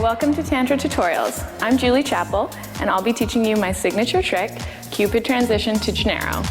welcome to Tantra Tutorials. I'm Julie Chappell, and I'll be teaching you my signature trick, Cupid transition to Janeiro.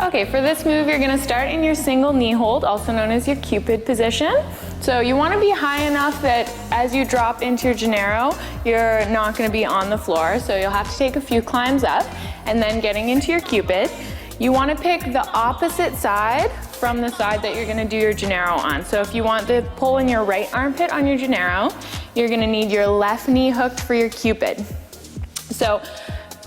Okay, for this move, you're gonna start in your single knee hold, also known as your Cupid position. So you wanna be high enough that as you drop into your Janeiro, you're not gonna be on the floor. So you'll have to take a few climbs up, and then getting into your Cupid, you wanna pick the opposite side from the side that you're gonna do your Janeiro on. So if you want the pull in your right armpit on your Janeiro, you're gonna need your left knee hooked for your Cupid. So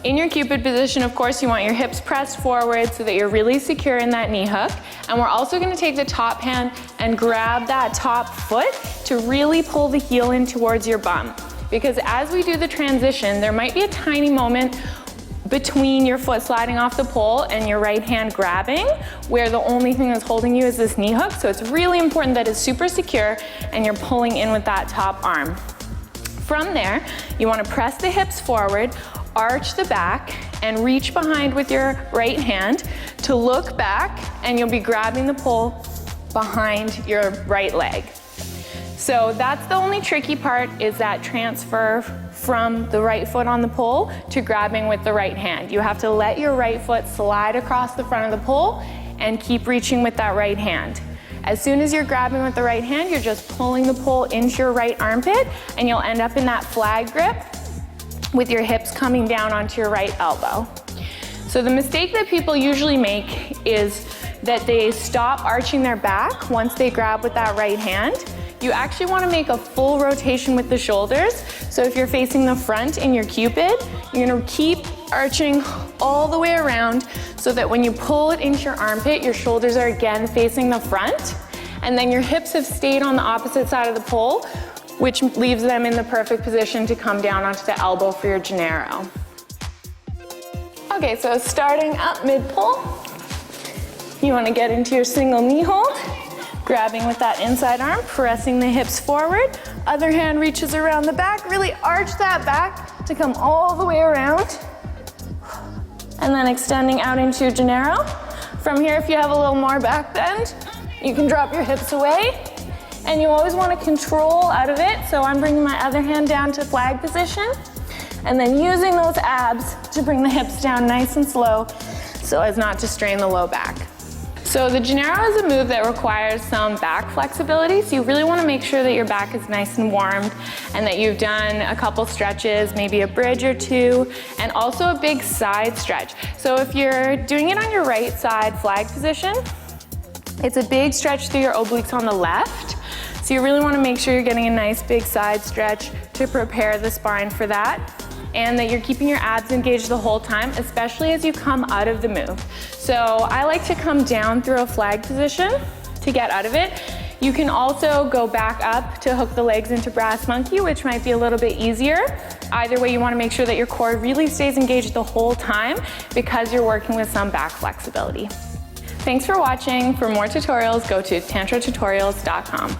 in your Cupid position, of course, you want your hips pressed forward so that you're really secure in that knee hook. And we're also gonna take the top hand and grab that top foot to really pull the heel in towards your bum. Because as we do the transition, there might be a tiny moment between your foot sliding off the pole and your right hand grabbing, where the only thing that's holding you is this knee hook. So it's really important that it's super secure and you're pulling in with that top arm. From there, you wanna press the hips forward, arch the back, and reach behind with your right hand to look back, and you'll be grabbing the pole behind your right leg. So that's the only tricky part, is that transfer from the right foot on the pole to grabbing with the right hand. You have to let your right foot slide across the front of the pole and keep reaching with that right hand. As soon as you're grabbing with the right hand, you're just pulling the pole into your right armpit, and you'll end up in that flag grip with your hips coming down onto your right elbow. So the mistake that people usually make is that they stop arching their back once they grab with that right hand. You actually want to make a full rotation with the shoulders. So if you're facing the front in your Cupid, you're going to keep arching all the way around so that when you pull it into your armpit, your shoulders are again facing the front, and then your hips have stayed on the opposite side of the pole, which leaves them in the perfect position to come down onto the elbow for your Janeiro. Okay, so starting up mid-pull, you want to get into your single knee hold, grabbing with that inside arm, pressing the hips forward, other hand reaches around the back, really arch that back to come all the way around, and then extending out into your Janeiro. From here, if you have a little more back bend, you can drop your hips away. And you always want to control out of it. So I'm bringing my other hand down to flag position, and then using those abs to bring the hips down nice and slow so as not to strain the low back. So the Janeiro is a move that requires some back flexibility. So you really want to make sure that your back is nice and warmed and that you've done a couple stretches, maybe a bridge or two, and also a big side stretch. So if you're doing it on your right side flag position, it's a big stretch through your obliques on the left. So you really want to make sure you're getting a nice big side stretch to prepare the spine for that, and that you're keeping your abs engaged the whole time, especially as you come out of the move. So I like to come down through a flag position to get out of it. You can also go back up to hook the legs into brass monkey, which might be a little bit easier. Either way, you want to make sure that your core really stays engaged the whole time because you're working with some back flexibility. Thanks for watching. For more tutorials, go to tantratutorials.com.